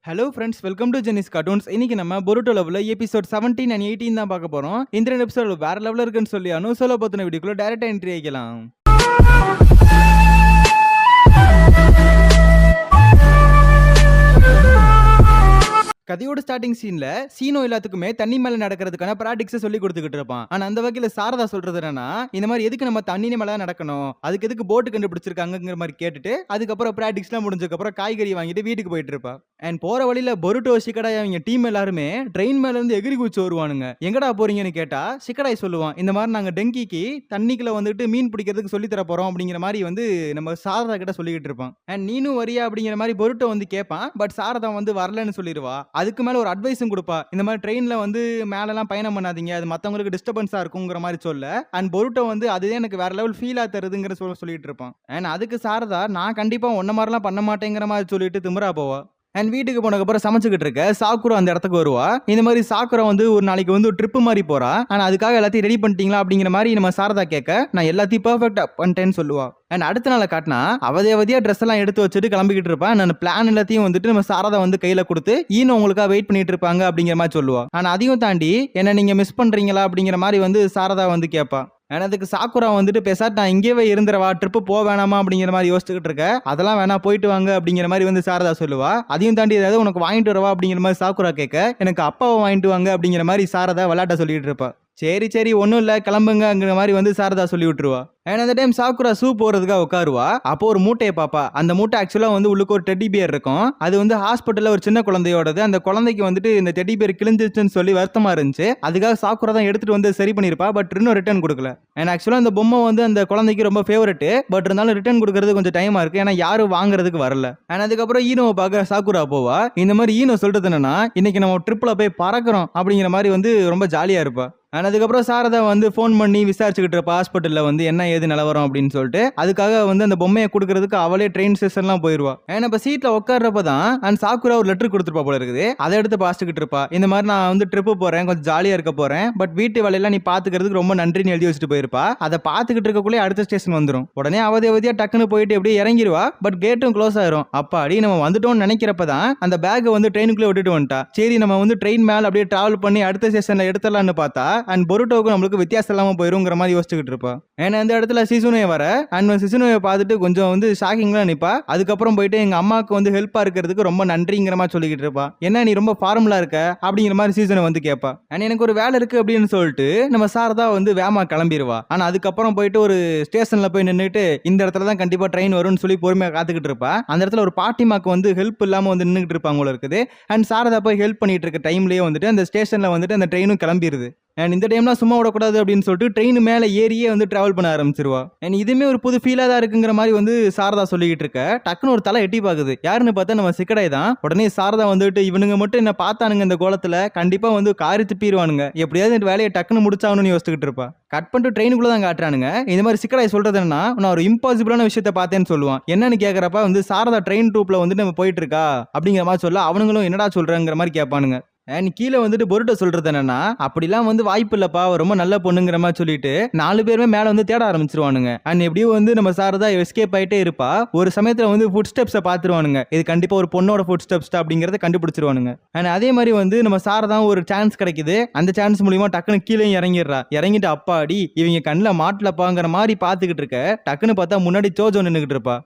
Hello friends, welcome to Jenis cartoons. இன்னைக்கு நம்ம பொருட்டோ லவ்ல எபிசோட் 17 அண்ட் 18 தான் பார்க்க போறோம். இந்த ரெண்டு எபிசோட் வேற லெவல்ல இருக்குன்னு சொல்லி அனுசோல பத்தின வீடியோக்குள்ள டைரக்டா என்ட்ரி ஆகிக்கலாம். கதையோட ஸ்டார்டிங் சீன்ல சீனோ எல்லாத்துக்குமே தண்ணி மேல நடக்கிறதுக்கான பிராக்டிக்ஸ் சொல்லி கொடுத்துக்கிட்டு இருப்பான். ஆனா அந்த வகையில சாரதா சொல்றது என்னன்னா, இந்த மாதிரி எதுக்கு நம்ம தண்ணி மேல நடக்கணும், அதுக்கு எதுக்கு போட்டு கண்டுபிடிச்சிருக்காங்கிற மாதிரி கேட்டுட்டு அதுக்கப்புறம் பிராக்டிக்ஸ்லாம் முடிஞ்சதுக்கு அப்புறம் காய்கறி வாங்கிட்டு வீட்டுக்கு போயிட்டு இருப்பா. அண்ட் போற வழியில பொருட்டோ சிக்கடாய் அவங்க டீம் எல்லாருமே ட்ரெயின் மேல இருந்து எகிரி குச்சி வருவானுங்க. எங்கடா போறீங்கன்னு கேட்டா சிக்கடாய் சொல்லுவான், இந்த மாதிரி நாங்க டெங்கிக்கு தண்ணிக்குள்ள வந்துட்டு மீன் பிடிக்கிறதுக்கு சொல்லி தர போறோம் அப்படிங்கிற மாதிரி வந்து நம்ம சாரதா கிட்ட சொல்லிக்கிட்டு இருப்பான். அண்ட் நீனும் வரியா அப்படிங்கிற மாதிரி பொருட்டோ வந்து கேட்பான். பட் சாரதா வந்து வரலன்னு சொல்லிடுவா. அதுக்கு மேல ஒரு அட்வைஸும் கொடுப்பா, இந்த மாதிரி ட்ரெயின்ல வந்து மேலலாம் பயணம் பண்ணாதீங்க, அது மத்தவங்களுக்கு டிஸ்டர்பன்ஸா இருக்குங்கிற மாதிரி சொல்ல. அண்ட் பொருட்டோ வந்து அதுதான் எனக்கு வேற லெவல் ஃபீலா தருதுங்கிற சொல்லிட்டு இருப்பான். அண்ட் அதுக்கு சாரதா நான் கண்டிப்பா ஒன்ன மாதிரிலாம் பண்ண மாட்டேங்கிற மாதிரி சொல்லிட்டு திமிரா போவா. அண்ட் வீட்டுக்கு போனதுக்கப்புறம் சமைச்சுக்கிட்டு இருக்க சாக்குரா அந்த இடத்துக்கு வருவா. இந்த மாதிரி சாக்குரா வந்து ஒரு நாளைக்கு வந்து ஒரு ட்ரிப் மாதிரி போறா. ஆனா அதுக்காக எல்லாத்தையும் ரெடி பண்ணிட்டீங்களா அப்படிங்கிற மாதிரி நம்ம சாரதா கேட்க, நான் எல்லாத்தையும் பெர்ஃபெக்ட்டா பண்ணிட்டேன்னு சொல்லுவா. அண்ட் அடுத்த நாளை காட்டினா அவதியா ட்ரெஸ் எல்லாம் எடுத்து வச்சுட்டு கிளம்பிக்கிட்டு இருப்பான். நான் பிளான் எல்லாத்தையும் வந்துட்டு நம்ம சாரதா வந்து கையில கொடுத்து ஈனோ உங்களுக்காக வெயிட் பண்ணிட்டு இருப்பாங்க அப்படிங்கிற மாதிரி சொல்லுவா. ஆனா அதையும் தாண்டி என்ன நீங்க மிஸ் பண்றீங்களா அப்படிங்கிற மாதிரி வந்து சாரதா வந்து கேட்பா. அதுக்கு சாக்குரா வந்துட்டு பேசாட்டு நான் இங்கேயே இருந்துறவா, ட்ரிப்பு போக வேணாமா அப்படிங்கிற மாதிரி யோசிச்சுக்கிட்டு இருக்க. அதெல்லாம் வேணா, போயிட்டு வாங்க அப்படிங்கிற மாதிரி வந்து சாரதா சொல்லுவா. அதையும் தாண்டி ஏதாவது உனக்கு வாங்கிட்டு வரவா அப்படிங்கிற மாதிரி சாக்குரா கேட்க, எனக்கு அப்பாவை வாங்கிட்டு வாங்க அப்படிங்கிற மாதிரி சாரதா விளையாட்ட சொல்லிட்டு இருப்பா. சரி ஒன்றும் இல்லை கிளம்புங்கிற மாதிரி வந்து சாரதா சொல்லி விட்டுருவா. ஏன்னா அந்த டைம் சாக்குரா சூ போறதுக்காக உட்காருவா. அப்போ ஒரு மூட்டையை பாப்பா. அந்த மூட்டை ஆக்சுவலா வந்து உள்ளுக்கு ஒரு டெட்டி பியர் இருக்கும். அது வந்து ஹாஸ்பிட்டல்ல ஒரு சின்ன குழந்தையோடது. அந்த குழந்தைக்கு வந்துட்டு இந்த டெட்டி பியர் கிழிஞ்சிச்சுன்னு சொல்லி வருத்தமா இருந்துச்சு. அதுக்காக சாக்குரா தான் எடுத்துட்டு வந்து சரி பண்ணிருப்பா. பட் இன்னும் ரிட்டர்ன் கொடுக்கல. ஏன்னா ஆக்சுவலா அந்த பொம்மை வந்து அந்த குழந்தைக்கு ரொம்ப ஃபேவரட். பட் இருந்தாலும் ரிட்டர்ன் கொடுக்கறது கொஞ்சம் டைமா இருக்கு. ஏன்னா யாரும் வாங்குறதுக்கு வரல. ஏன்னா அதுக்கப்புறம் ஈனோவை பார்க்க சாக்குரா போவா. இந்த மாதிரி ஈனோ சொல்றது என்னன்னா, இன்னைக்கு நம்ம ட்ரிப்ல போய் பறக்கிறோம் அப்படிங்கிற மாதிரி வந்து ரொம்ப ஜாலியா இருப்பா. அதுக்கப்புறம் சாரதா வந்து ஃபோன் பண்ணி விசாரிச்சுக்கிட்டு இருப்பா ஹாஸ்பிட்டல்ல வந்து என்ன ஏது நிலவரம் அப்படின்னு சொல்லிட்டு. அதுக்காக வந்து அந்த பொம்மையை கொடுக்கறதுக்கு அவளே ட்ரெயின் ஸ்டேஷன்லாம் போயிருவா. ஏன்னா இப்ப சீட்ல உட்கார்றப்ப தான் அந்த சாக்குரா ஒரு லெட்டர் கொடுத்துருப்பா போல இருக்குது. அதை எடுத்து பாசிச்சுக்கிட்டு இருப்பா. இந்த மாதிரி நான் வந்து ட்ரிப்பு போறேன், கொஞ்சம் ஜாலியா இருக்க போறேன், பட் வீட்டு வேலையெல்லாம் நீ பாத்துக்கிறதுக்கு ரொம்ப நன்றின்னு எழுதி வச்சுட்டு போயிருப்பா. அதை பாத்துக்கிட்டு இருக்கக்குள்ளே அடுத்த ஸ்டேஷன் வந்துடும். உடனே அவதியா டக்குன்னு போயிட்டு எப்படியே இறங்கிடுவா. பட் கேட்டும் க்ளோஸ் ஆயிரும். அப்பாடி நம்ம வந்துட்டோம்னு நினைக்கிறப்பதான் அந்த பேக்கை வந்து ட்ரெயினுக்குள்ளே விட்டுட்டு வந்துட்டா. சரி நம்ம வந்து ட்ரெயின் மேல அப்படியே டிராவல் பண்ணி அடுத்த ஸ்டேஷன்ல எடுத்துடலாம்னு பார்த்தா அண்ட் பொருட்டோவுக்கு நம்மளுக்கு வித்தியாசம் இல்லாம போயிருங்கிற மாதிரி யோசிச்சுக்கிட்டு இருப்பா. ஏன்னா இந்த இடத்துல சிசுனே வர அண்ட் சிசுனோவை பார்த்துட்டு கொஞ்சம் வந்து ஷாக்கிங்ல நிப்பா. அதுக்கப்புறம் போயிட்டு எங்க அம்மாவுக்கு வந்து ஹெல்ப்பா இருக்கிறதுக்கு ரொம்ப நன்றிங்கிற மாதிரி சொல்லிக்கிட்டு இருப்பா. என்ன நீ ரொம்ப ஃபார்முலா இருக்க அப்படிங்கிற மாதிரி சீசனை வந்து கேட்பா. அண்ட் எனக்கு ஒரு வேலை இருக்கு அப்படின்னு சொல்லிட்டு நம்ம சாரதா வந்து வேமா கிளம்பிடுவா. ஆனா அதுக்கப்புறம் போயிட்டு ஒரு ஸ்டேஷன்ல போய் நின்றுட்டு இந்த இடத்துல தான் கண்டிப்பா ட்ரெயின் வரும்னு சொல்லி பொறுமையா காத்துக்கிட்டு இருப்பா. அந்த இடத்துல ஒரு பாட்டிமாக்கு வந்து ஹெல்ப் இல்லாம வந்து நின்றுட்டு இருப்பாங்க இருக்குது. அண்ட் சாரதா போய் ஹெல்ப் பண்ணிட்டு இருக்க டைம்லயே வந்துட்டு அந்த ஸ்டேஷன்ல வந்துட்டு அந்த ட்ரெயினும் கிளம்பிடுது. அண்ட் இந்த டைம்லாம் சும்மா விடக்கூடாது அப்படின்னு சொல்லிட்டு ட்ரெயின் மேலே ஏறியே வந்து டிராவல் பண்ண ஆரம்பிச்சிருவா. அண்ட் இதுவுமே ஒரு புது ஃபீலாக தான் இருக்குங்கிற மாதிரி வந்து சாரதா சொல்லிக்கிட்டு இருக்க. டக்குன்னு ஒரு தலை எட்டி பாக்குது. யாருன்னு பார்த்தா நம்ம சிக்கடாய் தான். உடனே சாரதா வந்துட்டு இவனுங்க மட்டும் என்ன பார்த்தானுங்க இந்த கோலத்தில் கண்டிப்பா வந்து காரி துப்பிடுவானுங்க, எப்படியாவது இந்த வேலையை டக்குன்னு முடிச்சாகணும்னு யோசிச்சுக்கிட்டு இருப்பா. கட் பண்ணிட்டு ட்ரெயினுக்குள்ள தான் காட்டுறானுங்க. இந்த மாதிரி சிக்கடாய் சொல்றது என்னன்னா, நான் ஒரு இம்பாசிபிளான விஷயத்த பார்த்தேன்னு சொல்லுவான். என்னன்னு கேட்கறப்ப வந்து சாரதா ட்ரெயின் டூப்ல வந்து நம்ம போயிட்டு இருக்கா அப்படிங்கிற மாதிரி சொல்ல, அவனுங்களும் என்னடா சொல்றங்கிற மாதிரி கேட்பானுங்க. அண்ட் கீழே வந்துட்டு பொருட்டோ சொல்றது என்னன்னா, அப்படிலாம் வந்து வாய்ப்பு இல்லப்பா, ரொம்ப நல்ல பொண்ணுங்கிற மாதிரி சொல்லிட்டு 4 பேருமே மேல வந்து தேட ஆரம்பிச்சிருவானுங்க. அண்ட் எப்படியும் வந்து நம்ம சாரதா எஸ்கேப் ஆயிட்டே இருப்பா. ஒரு சமயத்துல வந்து ஃபுட் ஸ்டெப்ஸை பார்த்துருவானுங்க. இது கண்டிப்பா ஒரு பொண்ணோட ஃபுட் ஸ்டெப்ஸ் அப்படிங்கறத கண்டுபிடிச்சிருவானுங்க. அண்ட் அதே மாதிரி வந்து நம்ம சாரதா ஒரு சான்ஸ் கிடைக்குது. அந்த சான்ஸ் மூலியமா டக்குன்னு கீழே இறங்கிடுறா. இறங்கிட்டு அப்பாடி இவங்க கண்ணில் மாட்டலப்பாங்கிற மாதிரி பாத்துக்கிட்டு இருக்க. டக்குன்னு பார்த்தா முன்னாடி சோஜோ நின்றுகிட்டு இருப்பா.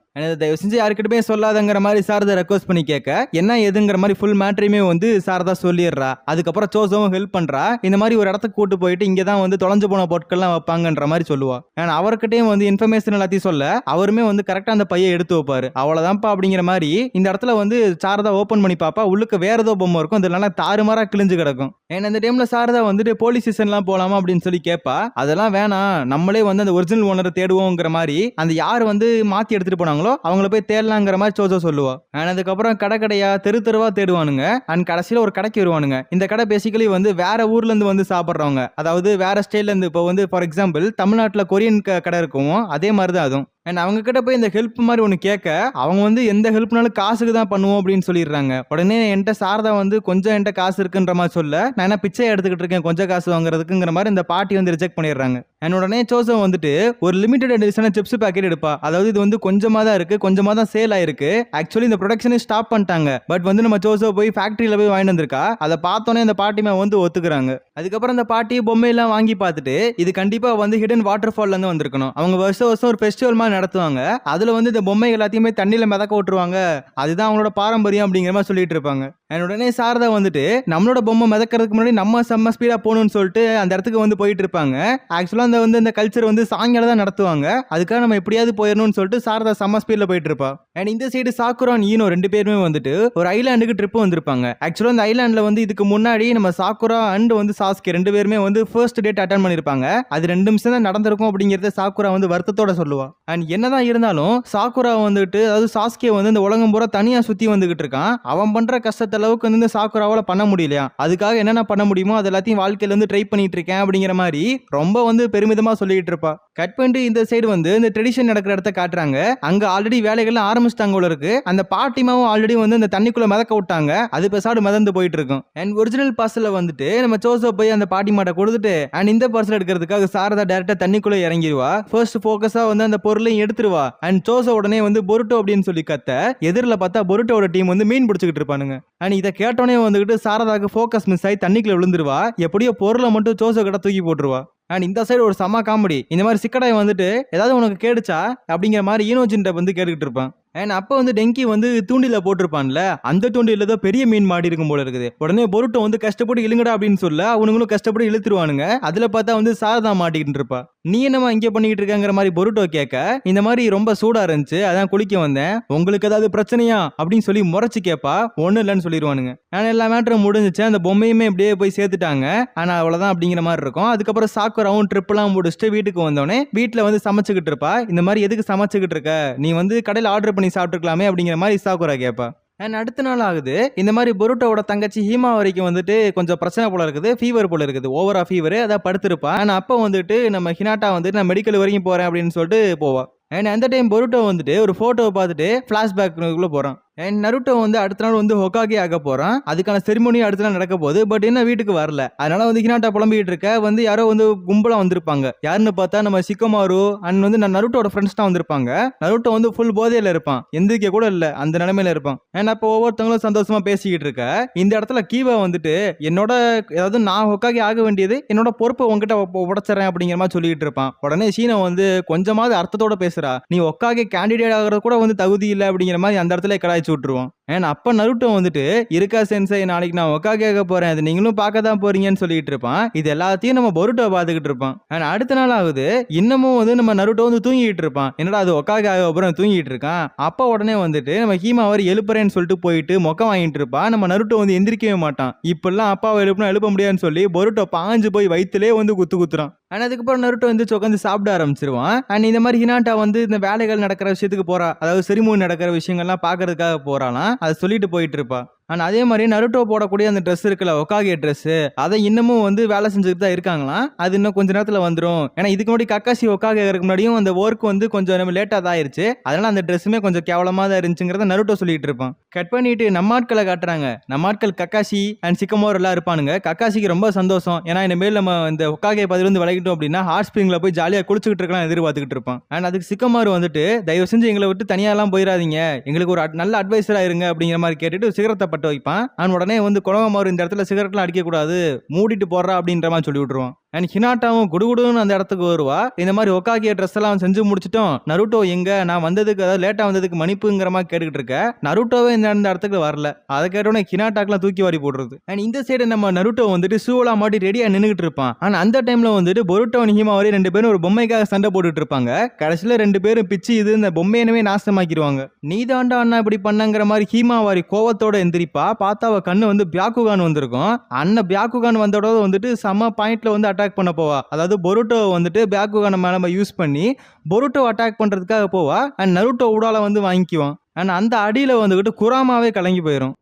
தயவு செஞ்சு யாருக்கிட்டமே சொல்லாதங்கிற மாதிரி சாரதா ரெக்வஸ்ட் பண்ணி கேட்க, என்ன எதுங்கிற மாதிரி ஃபுல் மேட்டரையுமே வந்து சாரதா சொல்லி அதுக்கப்புறம் சோசோவும் ஹெல்ப் பண்றா. இந்த மாதிரி ஒரு இடத்துக்கு கூட்டு போயிட்டு இங்கதான் வந்து தொலைஞ்சு போன பொருட்கள்லாம் வைப்பாங்கன்ற மாதிரி சொல்லுவா. அவர்கிட்டயும் வந்து இன்ஃபர்மேஷன் எல்லாத்தையும் சொல்ல அவருமே வந்து கரெக்டா அந்த பையை எடுத்து வைப்பாரு. அவ்வளவுதான்ப்பா அப்படிங்கிற மாதிரி இந்த இடத்துல வந்து சாரதா ஓபன் பண்ணி பாப்பா. உள்ளுக்கு வேற ஏதோ பொம்மை இருக்கும். இதெல்லாம் தாறுமாறா கிழிஞ்சு கிடக்கும். ஏன்னா இந்த டைம்ல சாரதா வந்துட்டு போலீஸ் ஸ்டேஷன்லாம் போலாமா அப்படின்னு சொல்லி கேட்பா. அதெல்லாம் வேணாம், நம்மளே வந்து அந்த ஒரிஜினல் ஓனரை தேடுவோங்கிற மாதிரி அந்த யார் வந்து மாத்தி எடுத்துட்டு போனாங்களோ அவங்கள போய் தேடலாங்கிற மாதிரி சோசோ சொல்லுவா. அதுக்கப்புறம் கடையா தெருவா தேடுவானுங்க. அண்ட் கடைசியில ஒரு கடைக்கு வருவானுங்க. இந்த கடை பேசிக்கலி வந்து வேற ஊர்ல இருந்து வந்து சாப்பிடுறவங்க, அதாவது வேற ஸ்டைல்ல இருந்து, இப்போ வந்து ஃபார் எக்ஸாம்பிள் தமிழ்நாட்டில் கொரியன் கடை இருக்கும், அதே மாதிரி தான் அதுவும். அண்ட் அவங்க கிட்ட போய் இந்த ஹெல்ப் மாதிரி ஒண்ணு கேட்க, அவங்க வந்து எந்த ஹெல்ப்னாலும் காசுக்கு தான் பண்ணுவோம் அப்படின்னு சொல்லிடுறாங்க. உடனே என்கிட்ட சாரதா வந்து கொஞ்சம் என்கிட்ட காசு இருக்குன்ற மாதிரி சொல்ல, நான் என்ன பிச்சை எடுத்துக்கிட்டு இருக்கேன் கொஞ்சம் காசு வாங்குறதுக்குங்கிற மாதிரி இந்த பாட்டி வந்து ரிஜெக்ட் பண்ணிடுறாங்க. அண்ட் உடனே ஜோசப் வந்துட்டு ஒரு லிமிடெட் எடிஷனான சிப்ஸ் பாக்கெட் எடுப்பா. அதாவது இது வந்து கொஞ்சமா தான் இருக்கு, கொஞ்சமா தான் சேல் ஆயிருக்கு. ஆக்சுவலி இந்த ப்ரொடக்ஷனே ஸ்டாப் பண்ணிட்டாங்க. பட் வந்து நம்ம ஜோசப் போய் ஃபேக்டரியில போய் வாங்கிட்டு வந்திருக்கா. அதை பார்த்தோன்னே அந்த பாட்டிமா வந்து ஒத்துக்குறாங்க. அதுக்கப்புறம் அந்த பாட்டி பொம்மையெல்லாம் வாங்கி பார்த்துட்டு இது கண்டிப்பா வந்து ஹிடன் வாட்டர் ஃபால்ல இருந்து வந்திருக்கணும். அவங்க வருஷம் வருஷம் ஒரு ஃபெஸ்டிவல் மாதிரி நடத்துவாங்க. அதுல வந்து இந்த பொம்மை எல்லாத்தையுமே தண்ணியில மிதக்க விட்டுருவாங்க. அதுதான் அவங்களோட பாரம்பரியம் அப்படிங்கிற மாதிரி சொல்லிட்டு இருப்பாங்க. உடனே சாரதா வந்துட்டு நம்மளோட பொம்மை மிதக்கிறதுக்கு முன்னாடி நம்ம செம்ம ஸ்பீடா போகணும்னு சொல்லிட்டு அந்த இடத்துக்கு வந்து போயிட்டு இருப்பாங்க. ஆக்சுவலா அந்த வந்து இந்த கல்ச்சர் வந்து சாயங்காலம் தான் நடத்துவாங்க. அதுக்காக நம்ம எப்படியாவது போயிடணும்னு சொல்லிட்டு சாரதா செம்ம ஸ்பீட்ல போயிட்டு இருப்பா. அண்ட் இந்த சைடு சாக்குரா ஈனோ 2 பேருமே வந்துட்டு ஒரு ஐலாண்டுக்கு ட்ரிப் வந்திருப்பாங்க. ஆக்சுவலா இந்த ஐலாண்ட்ல வந்து இதுக்கு முன்னாடி நம்ம சாக்குரா அண்ட் வந்து சாஸ்கே 2 பேருமே வந்து ஃபர்ஸ்ட் டேட் அட்டெண்ட் பண்ணிருப்பாங்க. அது 2 நிமிஷம் தான் நடந்திருக்கும் அப்படிங்கறத சாக்குரா வந்து வருத்தத்தோட சொல்லுவா. அண்ட் என்னதான் இருந்தாலும் சாக்குரா வந்துட்டு அதாவது சாஸ்கே வந்து இந்த உலகம் பூரா தனியா சுத்தி வந்துகிட்டு இருக்கான். அவன் பண்ற கஷ்டத்தை அளவுக்கு வந்து இந்த சாக்குராவால பண்ண முடியலையா, அதுக்காக என்னென்ன பண்ண முடியுமோ அது எல்லாத்தையும் வாழ்க்கையில வந்து ட்ரை பண்ணிட்டு இருக்கேன் அப்படிங்கிற மாதிரி ரொம்ப வந்து பெருமிதமா சொல்லிட்டு இருப்பா. கட் பண்ணிட்டு இந்த சைடு வந்து இந்த ட்ரெடிஷன் நடக்கிற இடத்த காட்டுறாங்க. அங்க ஆல்ரெடி வேலைகள் ஆரம்பிச்சிட்டாங்க போல இருக்கு. அந்த பாட்டிமாவும் ஆல்ரெடி வந்து இந்த தண்ணிக்குள்ள மிதக்க விட்டாங்க. அது பெசாடு மிதந்து போயிட்டு இருக்கும். அண்ட் ஒரிஜினல் பார்சல்ல வந்துட்டு நம்ம ஜோசப் போய் அந்த பாட்டிமாட்ட கொடுத்துட்டு அண்ட் இந்த பார்சல் எடுக்கிறதுக்காக சாரதா டைரக்டா தண்ணிக்குள்ள இறங்கிடுவா. ஃபர்ஸ்ட் ஃபோக்கஸா வந்து அந்த பொருளையும் எடுத்துருவா. அண்ட் ஜோசப் உடனே வந்து பொருட்டோ அப்படின்னு சொல்லி கத்த, எதிரில பார்த்தா பொருட்டோட டீம் வந்து மீன் பிடிச்சிக்கிட்டு இருப்பானுங்க. அண்ட் இதை கேட்டோடனே வந்துகிட்டு சாரதாக்கு ஃபோக்கஸ் மிஸ் ஆகி தண்ணிக்குள்ள விழுந்துருவா. எப்படியோ பொருளை மட்டும் ஜோசப் கிட்ட தூக்கி போட்டுருவா. அண்ட் இந்த சைடு ஒரு செம காமெடி. இந்த மாதிரி சிக்கடாய் வந்துட்டு ஏதாவது உனக்கு கேடுச்சா அப்படிங்கிற மாதிரி ஈனோஜின்ட்ட வந்து கேட்டுக்கிட்டு இருப்பான். அண்ட் அப்ப வந்து டெங்கி வந்து தூண்டில போட்டிருப்பான்ல, அந்த தூண்டில தான் பெரிய மீன் மாடி இருக்கும் போல இருக்குது. உடனே பொருட்டோ வந்து கஷ்டப்பட்டு இழுங்கடா அப்படின்னு சொல்ல அவனுங்களும் கஷ்டப்பட்டு இழுத்துருவானுங்க. அதுல பார்த்தா வந்து சாரதா மாட்டிக்கிட்டு இருப்பா. நீ என்னமா இங்க பண்ணிக்கிட்டு இருக்கங்கிற மாதிரி பொருட்டோ கேட்க, இந்த மாதிரி ரொம்ப சூடா இருந்துச்சு அதான் குளிக்க வந்தேன், உங்களுக்கு ஏதாவது பிரச்சனையா அப்படின்னு சொல்லி முறைச்சு கேட்பா. ஒண்ணு இல்லைன்னு சொல்லிடுவானுங்க. ஆனா எல்லா மேட்டரும் முடிஞ்சிச்சு. அந்த பொம்மையுமே இப்படியே போய் சேர்த்துட்டாங்க. ஆனா அவ்வளவுதான் அப்படிங்கிற மாதிரி இருக்கும். அதுக்கப்புறம் சாக்குராவும் ட்ரிப் எல்லாம் முடிச்சுட்டு வீட்டுக்கு வந்தோடனே வீட்டுல வந்து சமைச்சுக்கிட்டு இருப்பா. இந்த மாதிரி எதுக்கு சமைச்சுக்கிட்டு இருக்க, நீ வந்து கடையில் ஆர்டர் பண்ணி சாப்பிட்டுக்கலாமே அப்படிங்கிற மாதிரி சாக்குரா கேட்பா. அண்ட் அடுத்த நாள் ஆகுது. இந்த மாதிரி பொருட்டோட தங்கச்சி ஹீமா வரைக்கும் வந்துட்டு கொஞ்சம் பிரச்சனை போல இருக்குது, ஃபீவர் போல இருக்குது, ஓவரா ஃபீவர், அதான் படுத்திருப்பா. ஆனா அப்ப வந்துட்டு நம்ம ஹினாட்டா வந்துட்டு நான் மெடிக்கல் வரைக்கும் போறேன் அப்படின்னு சொல்லிட்டு போவா. அண்ட் அந்த டைம் பொருட்டோ வந்துட்டு ஒரு போட்டோவை பார்த்துட்டு பிளாஷ்பேக்குள்ள போறான். அண்ட் நருட்டோ வந்து அடுத்த நாள் வந்து ஹொகாகே ஆக போறான். அதுக்கான செரிமோனி அடுத்த நாள் நடக்க போகுது. பட் என்ன வீட்டுக்கு வரல. அதனால வந்து ஹினாட்டா புலம்பிக்கிட்டு இருக்க வந்து யாரோ வந்து கும்பலா வந்திருப்பாங்க. யாருன்னு பார்த்தா நம்ம சிக்கோமாரு அண்ட் வந்து நருட்டோட ஃப்ரெண்ட்ஸ் தான் வந்திருப்பாங்க. நருட்டோ வந்து ஃபுல் போதையில இருப்பான், எந்திரிக்க கூட இல்ல, அந்த நிலைமையில இருப்பான். அண்ட் அப்போ ஒவ்வொருத்தவங்களும் சந்தோஷமா பேசிக்கிட்டு இருக்க இந்த இடத்துல கீவா வந்துட்டு என்னோட ஏதாவது நான் ஹொகாகே ஆக வேண்டியது என்னோட பொறுப்பை உங்ககிட்ட உடைச்சிடறேன் அப்படிங்கிற மாதிரி சொல்லிட்டு இருப்பான். உடனே சீனோ வந்து கொஞ்சமாவது அர்த்தத்தோட பேசுறா, நீ ஹொகாகே கேண்டிடேட் ஆகிறது கூட வந்து தகுதி இல்லை அப்படிங்கிற மாதிரி அந்த இடத்துல கலாய்ச்சி விட்டுருவோம். ஏன்னா அப்ப நருட்டோ வந்துட்டு இருக்கா சென்சை, நாளைக்கு நான் ஹொகாகே ஆக போறேன், அது நீங்களும் பார்க்க தான் போறீங்கன்னு சொல்லிட்டு இருப்பான். இது எல்லாத்தையும் நம்ம பொருட்டோ பார்த்துக்கிட்டு இருப்பான். ஆனா அடுத்த நாள் ஆகுது. இன்னமும் வந்து நம்ம நருட்டோ வந்து தூங்கிட்டு இருப்பான். என்னடா அது ஹொகாகே ஆக அப்புறம் தூங்கிட்டு இருக்கான். அப்ப உடனே வந்துட்டு நம்ம ஹீமா அவர் எழுப்புறேன்னு சொல்லிட்டு போயிட்டு மொக்கம் வாங்கிட்டு இருப்பான். நம்ம நருட்டோ வந்து எந்திரிக்கவே மாட்டான். இப்பெல்லாம் அப்பாவை எழுப்ப முடியாதுன்னு சொல்லி பொருட்டோ பாஞ்சு போய் வயிற்றுலேயே வந்து குத்துறான். ஆனா அதுக்கப்புறம் நருட்டோ வந்து உட்காந்து சாப்பிட ஆரம்பிச்சிருவான். அண்ட் இந்த மாதிரி ஹினாட்டா வந்து இந்த வேலைகள் நடக்கிற விஷயத்துக்கு போறா, அதாவது செரிமோனி நடக்கிற விஷயங்கள்லாம் பாக்குறதுக்காக போறாலாம். அதை சொல்லிட்டு போயிட்டு இருப்பா. ஆனா அதே மாதிரி நருட்டோ போடக்கூடிய அந்த ட்ரெஸ் இருக்குல்ல, ஹொகாகே ட்ரெஸ், அதை இன்னமும் வந்து வேலை செஞ்சுட்டு தான் இருக்காங்களாம். அது இன்னும் கொஞ்ச நேரத்துல வந்துடும். ஏன்னா இதுக்கு முன்னாடி கக்காசி ஹொகாகே ஆகிறதுக்கு முன்னாடியும் அந்த ஒர்க் வந்து கொஞ்சம் லேட்டா தான் ஆயிருச்சு. அதனால அந்த ட்ரெஸ்ஸுமே கொஞ்சம் கேவலமா தான் இருந்துச்சுங்கிறத நருட்டோ சொல்லிட்டு இருப்பான். கட் பண்ணிட்டு நம்ம ஆட்களை காட்டுறாங்க. நம்ம ஆட்கள் கக்காசி அண்ட் சிக்கமோர் எல்லாம் இருப்பானுங்க. கக்காசிக்கு ரொம்ப சந்தோஷம். ஏன்னா இனிமேல் நம்ம இந்த ஹொகாகே பதில் வந்து விளையாடிட்டோம் அப்படின்னா ஹாட் ஸ்பிரிங்ல போய் ஜாலியா குளிச்சுக்கிட்டு இருக்கலாம் எதிர்பார்த்துக்கிட்டு இருப்பான். அண்ட் அதுக்கு சிக்கமாரு வந்துட்டு தயவு செஞ்சு எங்களை விட்டு தனியாலாம் போயிடாதீங்க, எங்களுக்கு ஒரு நல்ல அட்வைசரா இருங்க அப்படிங்கிற மாதிரி கேட்டுட்டு சிகரெட்டை பட்டு வைப்பான். அவன் உடனே வந்து குலமாரு இந்த இடத்துல சிகரெட்லாம் அடிக்க கூடாது, மூடிட்டு போடுறா அப்படின்ற மாதிரி சொல்லி விட்டுருவான். அண்ட் ஹினாட்டாவும் குடுகுடுன்னு அந்த இடத்துக்கு வருவா. இந்த மாதிரி ஹொகாகே ட்ரெஸ் எல்லாம் செஞ்சு முடிச்சிட்டோம், நருட்டோ எங்க, நான் வந்ததுக்கு அதாவது லேட்டா வந்ததுக்கு மன்னிப்புங்கிற மாதிரி கேட்டுக்கிட்டு இருக்க. நருட்டோவே இந்த இடத்துக்கு வரல. அதை கேட்டோன்னே ஹினாட்டாக்கெல்லாம் தூக்கி வாரி போடுறது. அண்ட் இந்த சைடு நம்ம நருட்டோ வந்துட்டு சூவலா மாட்டி ரெடியா நின்றுட்டு இருப்பான். ஆனா அந்த டைம்ல வந்துட்டு பொருட்டோ ஹிமாவாரி 2 பேரும் ஒரு பொம்மைக்காக சண்டை போட்டுட்டு இருப்பாங்க. கடைசியில 2 பேரும் பிச்சு இது இந்த பொம்மையனவே நாசமாக்கிடுவாங்க. நீதாண்டா அண்ணா இப்படி பண்ணங்கிற மாதிரி ஹிமாவாரி கோவத்தோட எந்திரிப்பா. பார்த்தா அவ கண்ணு வந்து பியாக்குகான் வந்திருக்கும். அண்ணன் பியாக்குகான் வந்தோட வந்துட்டு சம பாயிண்ட்ல வந்து அட்டாக் பண்ண போவா. அதாவது பொருட்டோ வந்துட்டு பியாக்குகான மேல யூஸ் பண்ணி பொருட்டோ அட்டாக் பண்றதுக்காக போவா. அண்ட் நருட்டோ உடால வந்து வாங்கிக்குவான். அண்ட் அந்த அடியில வந்துகிட்டு குராமாவே கலங்கி போயிடும்.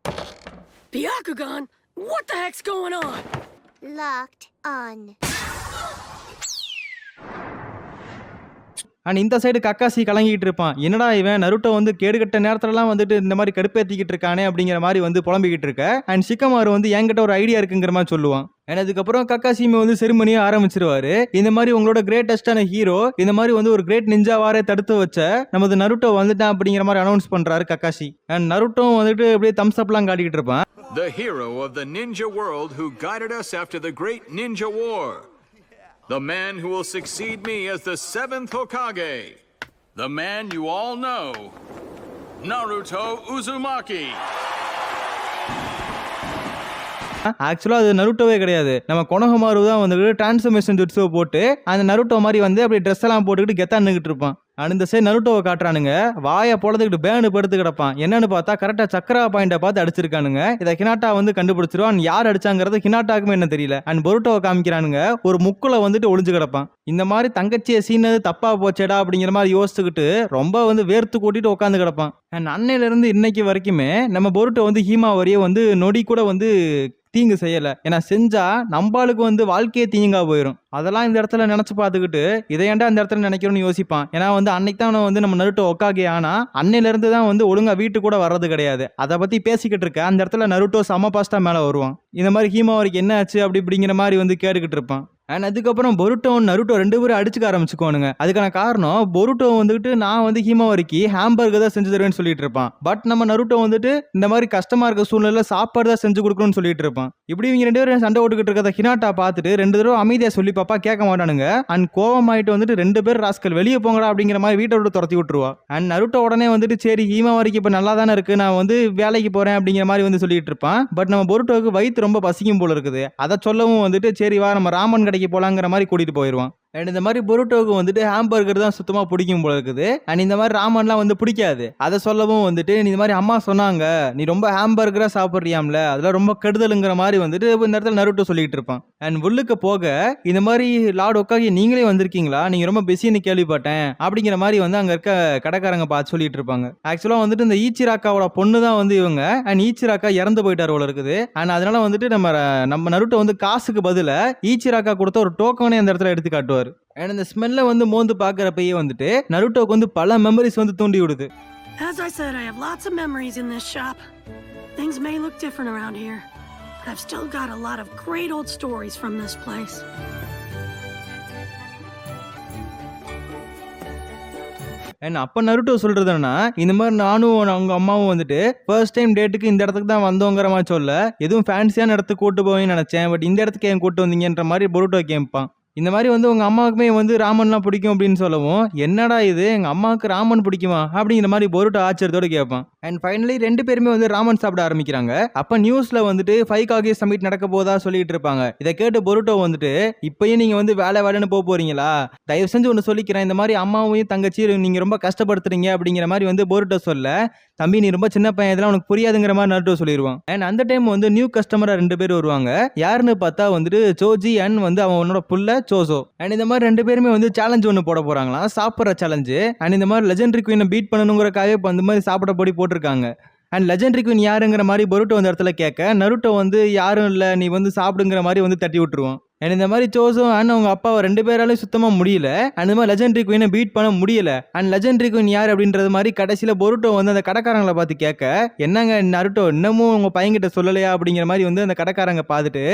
Byakugan, what the heck's going on? Locked on. And இந்த சைடு கக்காசி கலங்கிட்டு இருப்பான். என்னடா இவன் நருட்டோ வந்து கேடுகட்ட நேரத்துலலாம் வந்துட்டு இந்த மாதிரி கடுப்பேத்திக்கிட்டு இருக்கானே அப்படிங்கிற மாதிரி வந்து புலம்பிக்கிட்டு இருக்க. அண்ட் ஷிகமாரு வந்து என்கிட்ட ஒரு ஐடியா இருக்குங்கிற மாதிரி சொல்லுவான். அண்ட் அதுக்கப்புறம் கக்காசியுமே வந்து செரிமனியை ஆரம்பிச்சிருவாரு. இந்த மாதிரி உங்களோட கிரேட்டஸ்டான ஹீரோ இந்த மாதிரி வந்து ஒரு கிரேட் நிஞ்சாவாரே தடுத்து வச்ச நமது நருட்டோ வந்துட்டான் அப்படிங்கிற மாதிரி அனௌன்ஸ் பண்றாரு கக்காசி. அண்ட் நருட்டோ வந்துட்டு அப்படியே தம்ஸ் அப்லாம் காட்டிக்கிட்டு இருப்பான். The hero of the ninja world who guided us after the great ninja war. The man who will succeed me as the 7th Hokage. The man you all know. Naruto Uzumaki. ஆக்சுவலா அது நருட்டோவே கிடையாது. நம்ம கொனோஹமாரு தான் வந்து transformation ஜுட்ஸுவை போட்டு அந்த Naruto மாதிரி வந்து அப்படி ட்ரெஸ் எல்லாம் போட்டுக்கிட்டு கெத்தா நின்னுகிட்டு இருப்பான். அந்த சைடு நருட்டோவை காட்டுறானுங்க. வாயை பொழந்துக்கிட்டு பேனு படுத்து கிடப்பான். என்னன்னு பார்த்தா கரெக்டா சக்கரா பாயிண்ட பார்த்து அடிச்சிருக்கானுங்க. இதை ஹினாட்டா வந்து கண்டுபிடிச்சிருவான். யார் அடிச்சாங்கிறது ஹினாட்டாக்குமே என்ன தெரியல. அண்ட் பொருட்டோவை காமிக்கிறானுங்க. ஒரு முக்குல வந்துட்டு ஒளிஞ்சு கிடப்பான். இந்த மாதிரி தங்கச்சியை சீனது தப்பா போச்சேடா அப்படிங்கிற மாதிரி யோசிச்சுக்கிட்டு ரொம்ப வந்து வேர்த்து கூட்டிட்டு உட்காந்து கிடப்பான். அண்ட் அன்னையில இருந்து இன்னைக்கு வரைக்குமே நம்ம பொருட்டோ வந்து ஹீமாவரியை வந்து நொடி கூட வந்து தீங்கு செய்யல. ஏன்னா செஞ்சா நம்பாளுக்கு வந்து வாழ்க்கையே தீங்கா போயிடும். அதெல்லாம் இந்த இடத்துல நினைச்சு பார்த்துக்கிட்டு இதை ஏன்டா இந்த இடத்துல நினைக்கிறோம்னு யோசிப்பான். ஏன்னா வந்து அன்னைக்கு தான் வந்து நம்ம நருட்டோ ஒக்காகே ஆனா அன்னையில இருந்து தான் வந்து ஒழுங்கா வீட்டு கூட வர்றது கிடையாது. அதை பத்தி பேசிக்கிட்டு இருக்க அந்த இடத்துல நருட்டோ செம பாஸ்டா மேல வருவான். இந்த மாதிரி ஹீமாவரிக்கு என்ன ஆச்சு அப்படி இப்படிங்கிற மாதிரி வந்து கேட்டுக்கிட்டு இருப்பான். அண்ட் அதுக்கப்புறம் பொருட்டோ நருட்டோ 2 பேரும் அடிச்சுக்க ஆரம்பிச்சுக்கோனுங்க. அதுக்கான காரணம் பொருட்டோ வந்துட்டு நான் வந்து ஹீமாவரிக்கு ஹாம்பர்கர் தான் செஞ்சு தருவேன்னு சொல்லிட்டு இருப்பான். பட் நம்ம நருட்டோ வந்துட்டு இந்த மாதிரி கஷ்டமா இருக்க சூழ்நிலை சாப்பாடு தான் செஞ்சு கொடுக்கணும்னு சொல்லிட்டு இருப்பான். இப்படி இவங்க 2 பேரும் சண்டை ஓட்டுக்கிட்டு இருக்கிறத ஹினாட்டா பார்த்துட்டு 2 தடவை அமைதியா சொல்லி பாப்பா கேட்க மாட்டானுங்க. அண்ட் கோவமாயிட்டு வந்துட்டு 2 பேர் ராஸ்கல் வெளியே போங்கடா அப்படிங்கிற மாதிரி வீட்டை விட்டு துரத்தி விட்டுருவா. அண்ட் நருட்டோ உடனே வந்துட்டு சரி ஹீமாவரிக்கு இப்ப நல்லா தானே இருக்கு, நான் வந்து வேலைக்கு போறேன் அப்படிங்கிற மாதிரி வந்து சொல்லிட்டு இருப்பான். பட் நம்ம பொருட்டோவுக்கு வயிற்று ரொம்ப பசிக்கும் போல இருக்குது. அதை சொல்லவும் வந்துட்டு சரி வா நம்ம ராமன் கடைக்கு போலாங்கிற மாதிரி கூட்டிட்டு போயிடுவான். அண்ட் இந்த மாதிரி பொருட்டோவுக்கு வந்துட்டு ஹாம்பர்கர் தான் சுத்தமா பிடிக்கும் போல இருக்குது. அண்ட் இந்த மாதிரி ராமன்லாம் வந்து பிடிக்காது. அதை சொல்லவும் வந்துட்டு நீ இந்த மாதிரி அம்மா சொன்னாங்க நீ ரொம்ப ஹாம்பர்கரா சாப்பிட்றியாம்ல அதெல்லாம் ரொம்ப கெடுதலுங்கிற மாதிரி வந்துட்டு இந்த இடத்துல நருட்டோ சொல்லிட்டு இருப்பான். அண்ட் உள்ளுக்கு போக இந்த மாதிரி லார்ட் ஒக்காகி நீங்களே வந்திருக்கீங்களா, நீங்க ரொம்ப பிஸின்னு கேள்விப்பட்டேன் அப்படிங்கிற மாதிரி வந்து அங்க இருக்க கடைக்காரங்க பார்த்து சொல்லிட்டு இருப்பாங்க. ஆக்சுவலா வந்துட்டு இந்த ஈச்சிராக்காவோட பொண்ணு தான் வந்து இவங்க. அண்ட் ஈச்சிராக்கா இறந்து போயிட்டார் போல இருக்குது. அண்ட் அதனால வந்துட்டு நம்ம நருட்டோ வந்து காசுக்கு பதில ஈச்சிராக்கா கொடுத்த ஒரு டோக்கனே அந்த இடத்துல எடுத்து காட்டுவார். அண்ட் இந்த ஸ்மெல்ல வந்து மோந்து பாக்குறப்பயே வந்துட்டு நருட்டோக்கு வந்து பல மெமரிஸ் வந்து தூண்டி விடுது. As I said, I have lots of memories in this shop. Things may look different around here, but I've still got a lot of great old stories from this place. And அப்ப Naruto சொல்றது என்னன்னா இந்த மாதிரி நானும் அவங்க அம்மாவும் வந்துட்டு first time டேட்டுக்கு இந்த இடத்துக்கு தான் வந்தோங்கிற மாதிரி சொல்ல எதுவும் ஃபேன்சியான இடத்துக்கு கூட்டு போவேன்னு நினைச்சேன். பட் இந்த இடத்துக்கு ஏன் கூட்டு வந்தீங்கன்ற மாதிரி பொருட்டோ கேட்பான். இந்த மாதிரி வந்து உங்க அம்மாவுக்குமே வந்து ராமன்லாம் பிடிக்கும் அப்படின்னு சொல்லவும் என்னடா இது எங்க அம்மாவுக்கு ராமன் பிடிக்குமா அப்படிங்கிற மாதிரி பொருட்டோ ஆச்சரியத்தோட கேட்பான். அண்ட் ஃபைனலி 2 பேருமே வந்து ராமன் சாப்பிட ஆரம்பிக்கிறாங்க. அப்ப நியூஸ்ல வந்துட்டு 5 காகே சமிட் நடக்க போதா சொல்லிட்டு இருப்பாங்க. இதை கேட்டு பொருட்டோ வந்துட்டு இப்பயும் நீங்க வந்து வேலைன்னு போறீங்களா, தயவு செஞ்சு ஒன்று சொல்லிக்கிறேன், இந்த மாதிரி அம்மாவையும் தங்கச்சியும் நீங்க ரொம்ப கஷ்டப்படுத்துறீங்க அப்படிங்கிற மாதிரி வந்து பொருட்டோ சொல்ல தம்பி நீ ரொம்ப சின்ன பையன் இதெல்லாம் உனக்கு புரியாதுங்கிற மாதிரி நருட்டோ சொல்லிடுவான். அண்ட் அந்த டைம் வந்து நியூ கஸ்டமரா 2 பேர் வருவாங்க. யாருன்னு பார்த்தா வந்துட்டு சோஜி அண்ட் வந்து அவனோட புள்ள சோசோ. அண்ட் இந்த மாதிரி 2 பேருமே வந்து சேலஞ்ச் ஒன்று போட போறாங்களா, சாப்பிட்ற சேலஞ்சு. அண்ட் இந்த மாதிரி லெஜெண்டரி குயினை பீட் பண்ணணுங்கிறக்காக இப்போ அந்த மாதிரி சாப்பிட போடி போட்டிருக்காங்க. அண்ட் லெஜெண்டரி குயின் யாருங்கிற மாதிரி பொருட்டோ அந்த இடத்துல கேட்க நருட்டோ வந்து யாரும் இல்லை நீ வந்து சாப்பிடுங்கிற மாதிரி வந்து தட்டி விட்டுருவான். அண்ட் இந்த மாதிரி சோசோ அண்ட் அவங்க அப்பாவை 2 பேராலையும் சுத்தமாக முடியல. அண்ட் இந்த மாதிரி லெஜெண்டரி குயினை பீட் பண்ண முடியல. அண்ட் லெஜெண்டரி குயின் யார் அப்படின்றது மாதிரி கடைசியில் பொருட்டோ வந்து அந்த கடைக்காரங்களை பார்த்து கேட்க என்னங்க நருட்டோ இன்னமும் உங்க பையன்கிட்ட சொல்லலையா அப்படிங்கிற மாதிரி வந்து அந்த கடைக்காரங்க பார்த்துட்டு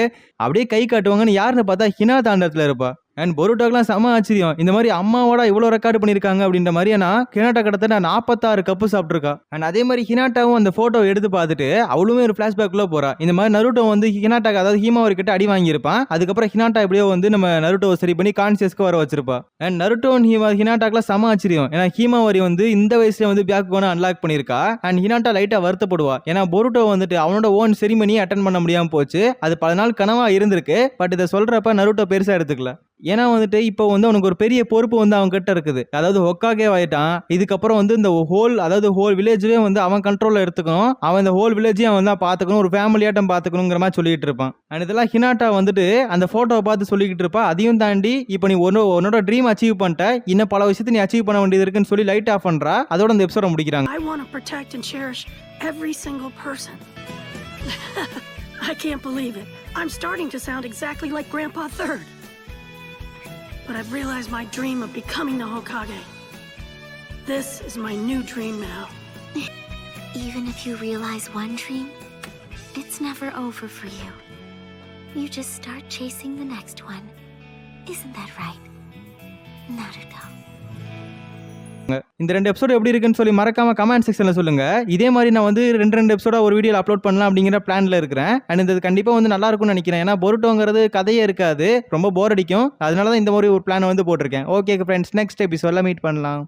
அப்படியே கை காட்டுவாங்கன்னு யாருன்னு பார்த்தா ஹினாட்டா அந்த இடத்துல இருப்பா. அண்ட் பொருட்டோக்கெல்லாம் செம ஆச்சரியம், இந்த மாதிரி அம்மாவோட இவ்வளோ ரெக்கார்டு பண்ணியிருக்காங்க அப்படின்ற மாதிரி. ஆனால் ஹினாட்டா கிட்டத்தட்ட 46 கப்பு சாப்பிட்ருக்கா. அண்ட் அதே மாதிரி ஹினாட்டாவும் அந்த ஃபோட்டோ எடுத்து பார்த்துட்டு அவளுமே ஒரு ஃப்ளாஷ்பேக்குள்ள போறா. இந்த மாதிரி நருட்டோ வந்து ஹினாட்டாக்கு அதாவது ஹீமாவரி கிட்ட அடி வாங்கியிருப்பான். அதுக்கப்புறம் ஹினாட்டா எப்படியோ வந்து நம்ம நருட்டோவை சரி பண்ணி கான்சியஸ்க்கு வர வச்சிருப்பா. அண்ட் நருட்டோ ஹினாட்டாக்கெல்லாம் செம ஆச்சரியம், ஏன்னா ஹீமாவரி வந்து இந்த வயசுல வந்து பியாக்குகோனை அன்லாக் பண்ணியிருக்கா. அண்ட் ஹினாட்டா லைட்டா வருத்தப்படுவா, ஏன்னா பொருட்டோ வந்துட்டு அவனோட ஓன் செரிமனியை அட்டன் பண்ண முடியாம போச்சு. அது பல நாள் கனவா இருந்திருக்கு. பட் இதை சொல்றப்ப நருட்டோ பெருசா எடுத்துக்கல. ஏன்னா வந்துட்டு இப்போ வந்து அவனுக்கு ஒரு பெரிய பொறுப்பு வந்து அவன் கிட்ட இருக்குது. அதாவது ஹொக்காகே ஆயிட்டான். இதுக்கப்புறம் வந்து இந்த ஹோல் வில்லேஜ்லேயே வந்து அவன் கண்ட்ரோல்ல எடுத்துக்கணும். அவன் இந்த ஹோல் வில்லேஜையும் அவன் தான் பார்த்துக்கணும், ஒரு ஃபேமிலியாட்டம் பார்த்துக்கணுங்கிற மாதிரி சொல்லிட்டு இருப்பான். அண்ட் இதெல்லாம் ஹினாட்டா வந்துட்டு அந்த போட்டோவை பார்த்து சொல்லிக்கிட்டு இருப்பா. அதையும் தாண்டி இப்போ நீ உன்னோட ட்ரீம் அச்சீவ் பண்ணிட்ட, இன்னும் பல விஷயத்தை நீ அச்சீவ் பண்ண வேண்டியது இருக்குன்னு சொல்லி லைட் ஆஃப் பண்றா. அதோட அந்த எபிசோட முடிக்கிறாங்க. I want to protect and cherish every single person. I can't believe it. I'm starting to sound exactly like Grandpa Third. But I've realized my dream of becoming the Hokage This is my new dream now. Even if you realize one dream, it's never over for you. You just start chasing the next one. Isn't that right, Naruto? இந்த 2 episode எப்படி இருக்குன்னு சொல்லி மறக்காம comment செக்ஷன்ல சொல்லுங்க. இதே மாதிரி நான் வந்து 2 எபிசோடா ஒரு வீடியோல அப்லோட் பண்ணலாம் அப்படிங்கிற பிளான்ல இருக்கிறேன். அண்ட் இது கண்டிப்பா வந்து நல்லா இருக்கும்னு நினைக்கிறேன். ஏன்னா பொருட்டோங்கிறது கதையே இருக்காது, ரொம்ப போர் அடிக்கும். அதனால தான் இந்த மாதிரி ஒரு பிளான் வந்து போட்டிருக்கேன். ஓகே ஃப்ரெண்ட்ஸ், நெக்ஸ்ட் எபிசோட்ல மீட் பண்ணலாம்.